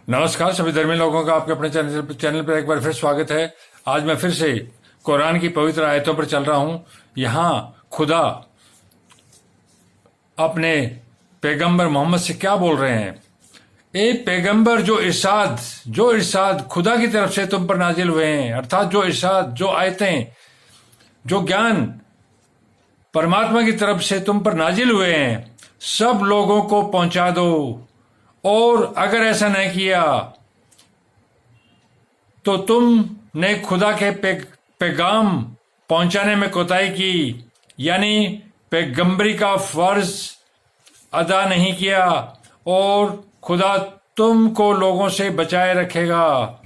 नमस्कार सभी धर्मी लोगों का आपके अपने चैनल पर एक बार फिर स्वागत है। आज मैं फिर से कुरान की पवित्र आयतों पर चल रहा हूं। यहाँ खुदा अपने पैगंबर मोहम्मद से क्या बोल रहे हैं। ए पैगंबर, जो इरशाद खुदा की तरफ से तुम पर नाजिल हुए हैं, अर्थात जो इरशाद, जो आयतें, जो ज्ञान परमात्मा की तरफ से तुम पर नाजिल हुए हैं, सब लोगों को पहुंचा दो। और अगर ऐसा नहीं किया तो तुमने खुदा के पैगाम पहुंचाने में कोताही की, यानी पैगंबरी का फर्ज अदा नहीं किया, और खुदा तुमको लोगों से बचाए रखेगा।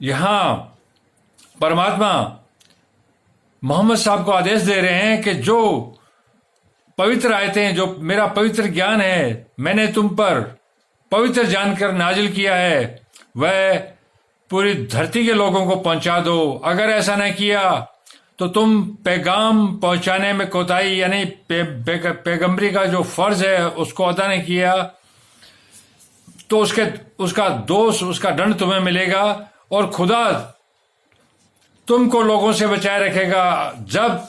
यहां परमात्मा मोहम्मद साहब को आदेश दे रहे हैं कि जो पवित्र आयतें, जो मेरा पवित्र ज्ञान है, मैंने तुम पर पवित्र जानकर नाजिल किया है, वह पूरी धरती के लोगों को पहुंचा दो। अगर ऐसा नहीं किया तो तुम पैगाम पहुंचाने में कोताही, यानी पैगंबरी का जो फर्ज है उसको अदा नहीं किया, तो उसका दोष, उसका दंड तुम्हें मिलेगा, और खुदा तुमको लोगों से बचाए रखेगा। जब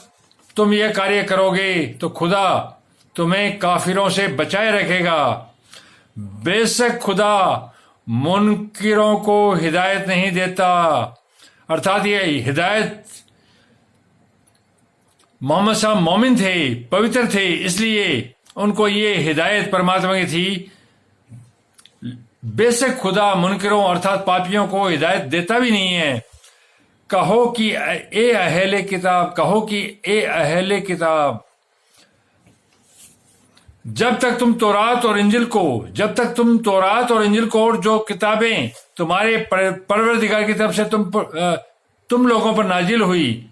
तुम ये कार्य करोगे तो खुदा तुम्हें काफिरों से बचाए रखेगा। बेशक खुदा मुनकिरों को हिदायत नहीं देता, अर्थात ये हिदायत, मोहम्मद साहब मोमिन थे, पवित्र थे, इसलिए उनको ये हिदायत परमात्मा की थी। बेशक खुदा मुनकिरों अर्थात पापियों को हिदायत देता भी नहीं है। कहो कि ए अहले किताब, जब तक तुम तौरात और इंजिल को और जो किताबें तुम्हारे परवरदिगार की तरफ से तुम लोगों पर नाजिल हुई,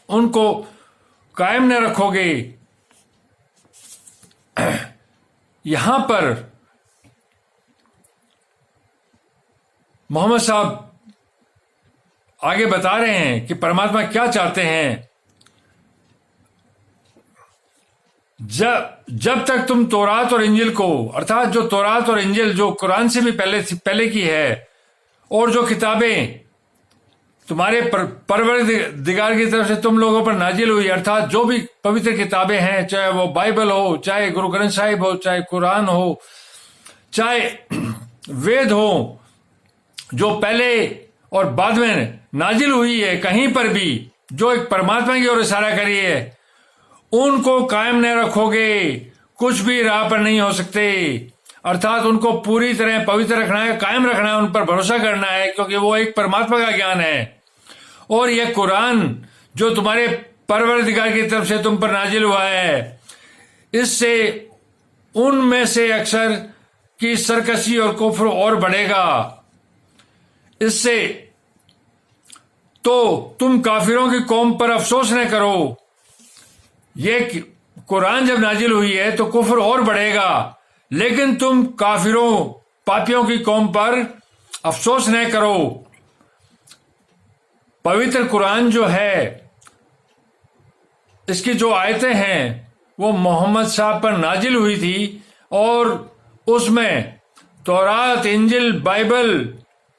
उनको कायम न रखोगे। यहां पर मोहम्मद साहब आगे बता रहे हैं कि परमात्मा क्या चाहते हैं। जब तक तुम तौरात और इंजिल को, अर्थात जो तौरात और इंजिल जो कुरान से भी पहले की है, और जो किताबें तुम्हारे परवरदिगार की तरफ से तुम लोगों पर नाजिल हुई, अर्थात जो भी पवित्र किताबें हैं, चाहे वो बाइबल हो, चाहे गुरु ग्रंथ साहिब हो, चाहे कुरान हो, चाहे वेद हो, जो पहले और बाद में नाजिल हुई है, कहीं पर भी जो एक परमात्मा की ओर इशारा करी है, उनको कायम नहीं रखोगे, कुछ भी राह पर नहीं हो सकते। अर्थात उनको पूरी तरह पवित्र रखना है, कायम रखना है, उन पर भरोसा करना है, क्योंकि वो एक परमात्मा का ज्ञान है। और यह कुरान जो तुम्हारे परवरदिगार की तरफ से तुम पर नाजिल हुआ है, इससे उनमें से अक्सर की सरकशी और कुफ्र और बढ़ेगा। इससे तो तुम काफिरों की कौम पर अफसोस न करो। ये कुरान जब नाजिल हुई है तो कुफ्र और बढ़ेगा, लेकिन तुम काफिरों, पापियों की कौम पर अफसोस न करो। पवित्र कुरान जो है, इसकी जो आयतें हैं, वो मोहम्मद साहब पर नाजिल हुई थी, और उसमें तौरात, इंजिल, बाइबल,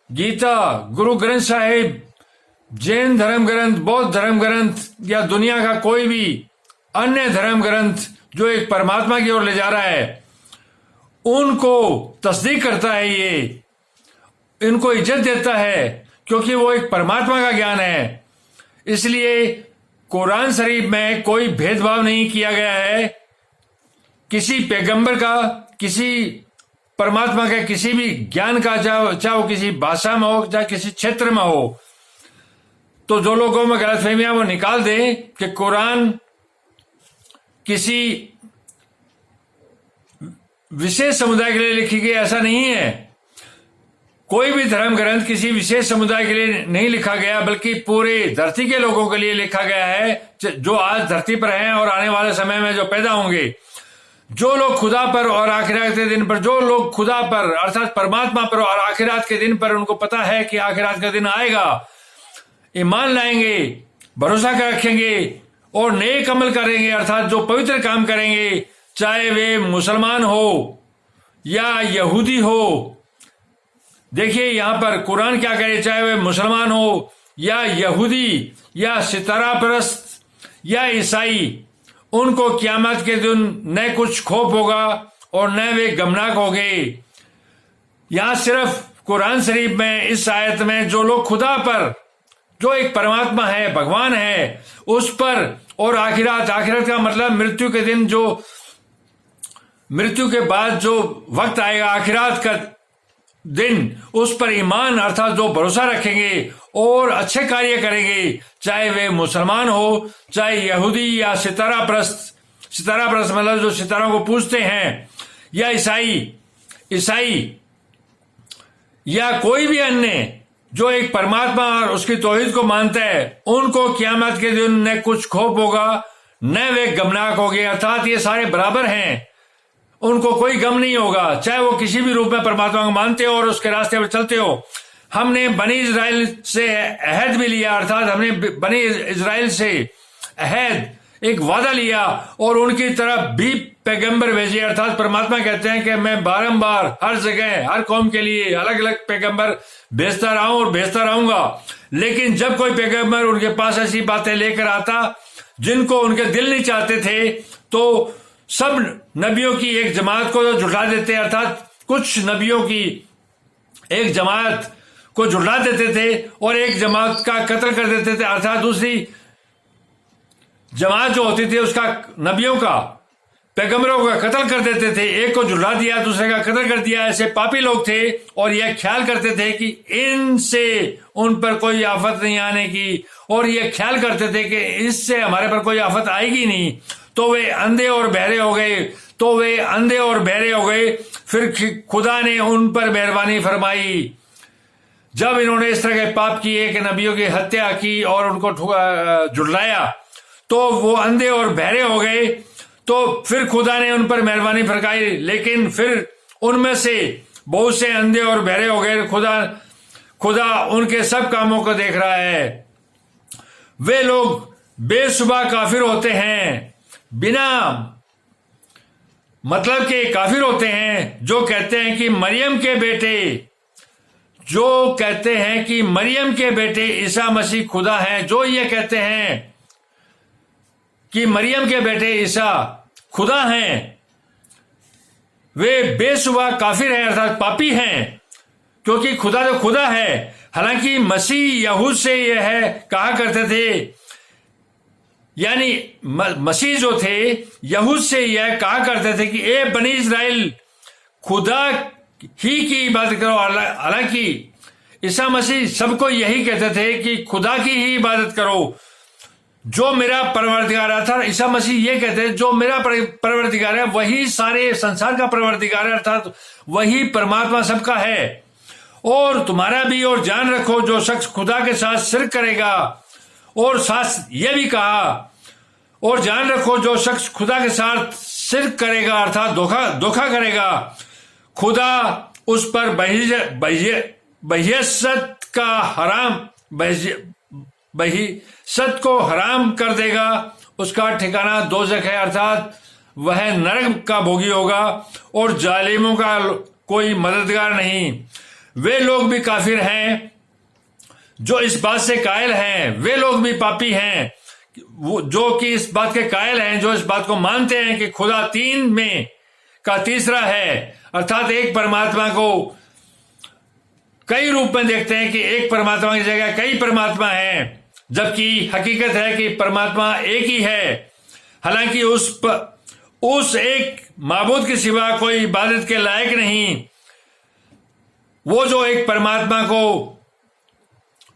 गीता, गुरु ग्रंथ साहिब, जैन धर्म ग्रंथ, बौद्ध धर्म ग्रंथ, या दुनिया का कोई भी अन्य धर्म ग्रंथ जो एक परमात्मा की ओर ले जा रहा है, उनको तस्दीक करता है, ये इनको इज्जत देता है, क्योंकि वो एक परमात्मा का ज्ञान है। इसलिए कुरान शरीफ में कोई भेदभाव नहीं किया गया है किसी पैगंबर का, किसी परमात्मा के किसी भी ज्ञान का, चाहे वो किसी भाषा में हो, चाहे किसी क्षेत्र में हो। तो जो लोगों में गलतफहमियां वो निकाल दें कि कुरान किसी विशेष समुदाय के लिए लिखी गई, ऐसा नहीं है। कोई भी धर्म ग्रंथ किसी विशेष समुदाय के लिए नहीं लिखा गया, बल्कि पूरे धरती के लोगों के लिए लिखा गया है, जो आज धरती पर हैं और आने वाले समय में जो पैदा होंगे। जो लोग खुदा पर और आखिरात के दिन पर, जो लोग खुदा पर अर्थात परमात्मा पर और आखिरात के दिन पर उनको पता है कि आखिरात का दिन आएगा, ईमान लाएंगे, भरोसा कर रखेंगे और नेक अमल करेंगे, अर्थात जो पवित्र काम करेंगे, चाहे वे मुसलमान हो या यहूदी हो देखिए यहां पर कुरान क्या करे, चाहे वे मुसलमान हो या यहूदी या सितारा परस्त या ईसाई, उनको क़यामत के दिन न कुछ खौफ होगा और न वे गमनाक होंगे। यहां सिर्फ कुरान शरीफ में इस आयत में जो लोग खुदा पर, जो एक परमात्मा है, भगवान है, उस पर, और आखिरत का मतलब मृत्यु के दिन, जो मृत्यु के बाद जो वक्त आएगा आखिरत का दिन, उस पर ईमान अर्थात जो भरोसा रखेंगे और अच्छे कार्य करेंगे, चाहे वे मुसलमान हो, चाहे यहूदी या सितारा परस्त मतलब जो सितारों को पूजते हैं, या ईसाई या कोई भी अन्य जो एक परमात्मा और उसकी तौहीद को मानता है, उनको क़यामत के दिन न कुछ खौफ होगा न वे गमनाक होंगे। अर्थात ये सारे बराबर हैं, उनको कोई गम नहीं होगा, चाहे वो किसी भी रूप में परमात्मा को मानते हो और उसके रास्ते पर चलते हो। हमने बनी इजराइल से अहद भी लिया, अर्थात हमने बनी इजराइल से अहद, एक वादा लिया और उनकी तरफ भी पैगंबर भेजे। अर्थात परमात्मा कहते हैं कि मैं बारंबार हर जगह हर कौम के लिए अलग अलग पैगंबर भेजता रहा हूं और भेजता रहूंगा। लेकिन जब कोई पैगंबर उनके पास ऐसी बातें लेकर आता जिनको उनके दिल नहीं चाहते थे, तो सब नबियों की एक जमात को झुठला देते, अर्थात कुछ नबियों की एक जमात को झुठला देते थे और एक जमात का कत्ल कर देते थे, अर्थात दूसरी जमात जो होती थी उसका, नबियों का, पैगंबरों का कत्ल कर देते थे। एक को झुठला दिया, दूसरे का कत्ल कर दिया। ऐसे पापी लोग थे और यह ख्याल करते थे कि इनसे उन पर कोई आफत नहीं आने की, और यह ख्याल करते थे कि इससे हमारे पर कोई आफत आएगी नहीं। तो वे अंधे और बहरे हो गए। फिर खुदा ने उन पर मेहरबानी फरमाई जब इन्होंने इस तरह के पाप किए कि नबियों की हत्या की और उनको झुठलाया, तो वो अंधे और बहरे हो गए। तो फिर खुदा ने उन पर मेहरबानी फरमाई, लेकिन फिर उनमें से बहुत से अंधे और बहरे हो गए। खुदा उनके सब कामों को देख रहा है। वे लोग बेसुबह काफिर होते हैं, बिना मतलब के काफिर होते हैं, जो कहते हैं कि मरियम के बेटे ईसा मसीह खुदा हैं। जो ये कहते हैं कि मरियम के बेटे ईसा खुदा हैं, वे बेसुबह काफिर हैं, अर्थात पापी हैं, क्योंकि खुदा तो खुदा है। हालांकि मसीह यहूद से यह है कहा करते थे, यानी मसीह जो थे यहूद से यह कहा करते थे कि ए बनी इजराइल, खुदा ही की इबादत करो। हालांकि ईसा मसीह सबको यही कहते थे कि खुदा की ही इबादत करो, जो मेरा परवरदिगार है। था ईसा मसीह ये कहते हैं जो मेरा परवरदिगार है वही सारे संसार का परवरदिगार है, अर्थात वही परमात्मा सबका है। और तुम्हारा भी और जान रखो, जो शख्स खुदा के साथ शिर्क करेगा, और साथ ये भी कहा, और जान रखो जो शख्स खुदा के साथ शिर्क करेगा, अर्थात धोखा करेगा, खुदा उस पर बहियत को हराम कर देगा। उसका ठिकाना दोज़ख है, अर्थात वह नरक का भोगी होगा, और जालिमों का कोई मददगार नहीं। वे लोग भी काफिर हैं जो इस बात से कायल हैं, वे लोग भी पापी हैं वो जो कि इस बात के कायल हैं, जो इस बात को मानते हैं कि खुदा तीन में का तीसरा है, अर्थात एक परमात्मा को कई रूप में देखते हैं कि एक परमात्मा की जगह कई परमात्मा हैं, जबकि हकीकत है कि परमात्मा एक ही है। हालांकि उस एक माबूद के सिवा कोई इबादत के लायक नहीं। वो जो एक परमात्मा को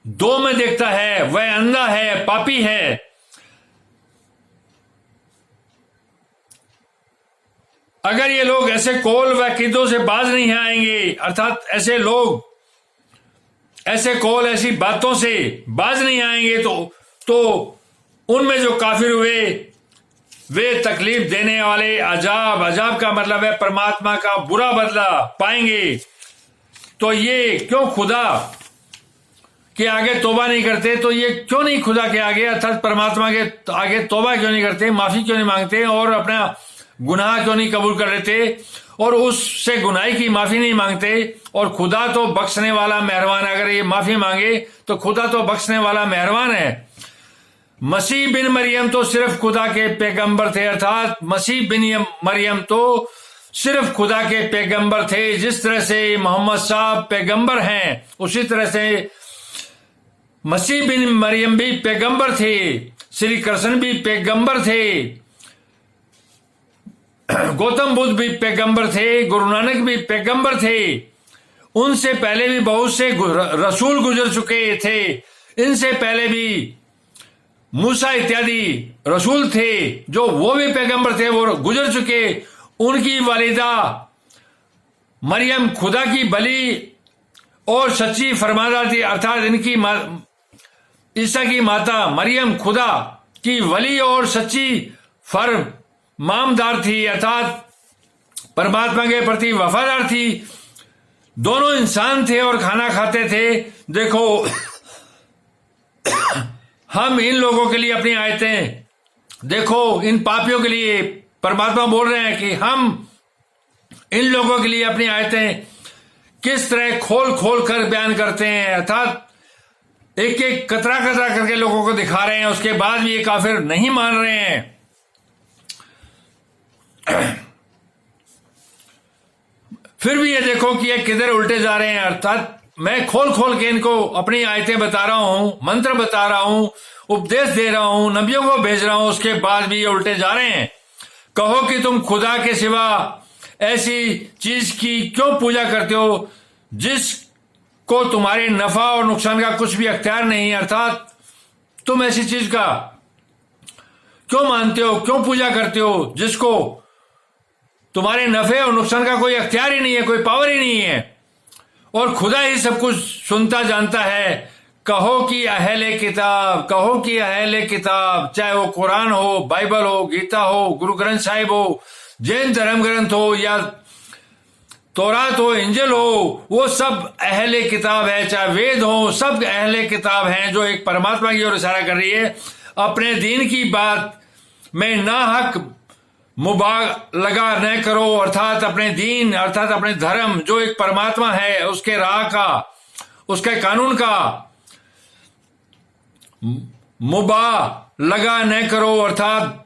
दो में देखता है वह अंधा है, पापी है। अगर ये लोग ऐसे कौल व अकीदों से बाज नहीं आएंगे, अर्थात ऐसे लोग ऐसे कौल ऐसी बातों से बाज नहीं आएंगे, तो उनमें जो काफिर हुए वे तकलीफ देने वाले अजाब का मतलब है परमात्मा का बुरा बदला पाएंगे। तो ये क्यों खुदा के आगे तौबा नहीं करते? तो ये क्यों नहीं खुदा के आगे अर्थात परमात्मा के आगे तौबा क्यों नहीं करते, माफी क्यों नहीं मांगते और अपना गुनाह क्यों नहीं कबूल कर लेते और उससे गुनाही की माफी नहीं मांगते। और खुदा तो बख्शने वाला मेहरबान है, अगर ये माफी मांगे तो खुदा तो बख्शने वाला मेहरबान है। मसीह बिन मरियम तो सिर्फ खुदा के पैगंबर थे, अर्थात मसीह बिन मरियम तो सिर्फ खुदा के पैगंबर थे। जिस तरह से मोहम्मद साहब पैगंबर हैं, उसी तरह से मसीह बिन मरियम भी पैगंबर थे, श्री कृष्ण भी पैगंबर थे, गौतम बुद्ध भी पैगंबर थे, गुरु नानक भी पैगंबर थे। उनसे पहले भी बहुत से रसूल गुजर चुके थे। इनसे पहले भी मूसा इत्यादि रसूल थे, जो वो भी पैगंबर थे, वो गुजर चुके। उनकी वालिदा मरियम खुदा की भली और सच्ची फरमादार थी, अर्थात इनकी ईसा की माता मरियम खुदा की वली और सच्ची फरमामदार थी, अर्थात परमात्मा के प्रति वफादार थी। दोनों इंसान थे और खाना खाते थे। देखो हम इन लोगों के लिए अपनी आयतें, देखो इन पापियों के लिए परमात्मा बोल रहे हैं कि हम इन लोगों के लिए अपनी आयतें किस तरह खोल खोल कर बयान करते हैं, अर्थात एक एक कतरा कतरा करके लोगों को दिखा रहे हैं। उसके बाद भी ये काफिर नहीं मान रहे हैं। फिर भी ये देखो कि ये किधर उल्टे जा रहे हैं, अर्थात मैं खोल खोल के इनको अपनी आयतें बता रहा हूं, मंत्र बता रहा हूं, उपदेश दे रहा हूं, नबियों को भेज रहा हूं, उसके बाद भी ये उल्टे जा रहे हैं। कहो कि तुम खुदा के सिवा ऐसी चीज की क्यों पूजा करते हो जिसको तुम्हारे नफा और नुकसान का कुछ भी अख्तियार नहीं है, अर्थात तुम ऐसी चीज का क्यों मानते हो, क्यों पूजा करते हो जिसको तुम्हारे नफे और नुकसान का कोई अख्तियार ही नहीं है, कोई पावर ही नहीं है, और खुदा ही सब कुछ सुनता जानता है। कहो कि अहले किताब, कहो कि अहले किताब, चाहे वो कुरान हो, बाइबल हो, गीता हो, गुरु ग्रंथ साहिब हो, जैन धर्म ग्रंथ हो या तौरात हो, इंजिल हो, वो सब अहले किताब है। चाहे वेद हो, सब अहले किताब हैं, जो एक परमात्मा की ओर इशारा कर रही है। अपने दीन की बात में नाहक मुबालगा न करो, अर्थात अपने दीन, अर्थात अपने धर्म जो एक परमात्मा है, उसके राह का, उसके कानून का मुबालगा न करो, अर्थात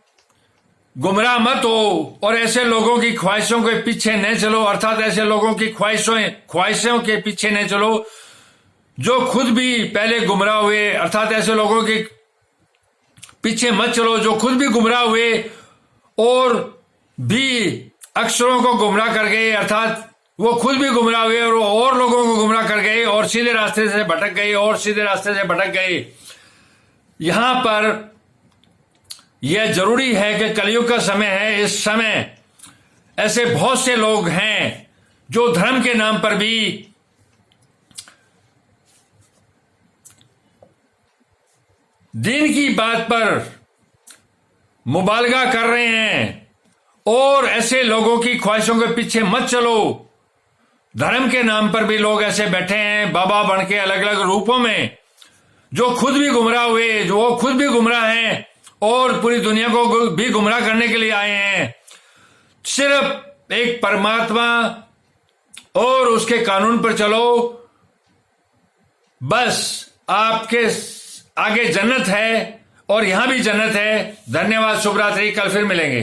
गुमराह मत हो और ऐसे लोगों की ख्वाहिशों के पीछे न चलो, अर्थात ऐसे लोगों की ख्वाहिशों के पीछे न चलो जो खुद भी पहले गुमराह हुए, अर्थात ऐसे लोगों के पीछे मत चलो जो खुद भी गुमराह हुए और भी अक्सरों को गुमराह कर गए, अर्थात वो खुद भी गुमराह हुए और लोगों को गुमराह कर गए और सीधे रास्ते से भटक गए और सीधे रास्ते से भटक गए। यहां पर यह जरूरी है कि कलयुग का समय है। इस समय ऐसे बहुत से लोग हैं जो धर्म के नाम पर भी दीन की बात पर मुबालगा कर रहे हैं, और ऐसे लोगों की ख्वाहिशों के पीछे मत चलो। धर्म के नाम पर भी लोग ऐसे बैठे हैं बाबा बन के अलग अलग रूपों में, जो खुद भी गुमराह हुए, जो वो खुद भी गुमराह हैं और पूरी दुनिया को भी गुमराह करने के लिए आए हैं। सिर्फ एक परमात्मा और उसके कानून पर चलो, बस आपके आगे जन्नत है और यहां भी जन्नत है। धन्यवाद, शुभ रात्रि, कल फिर मिलेंगे।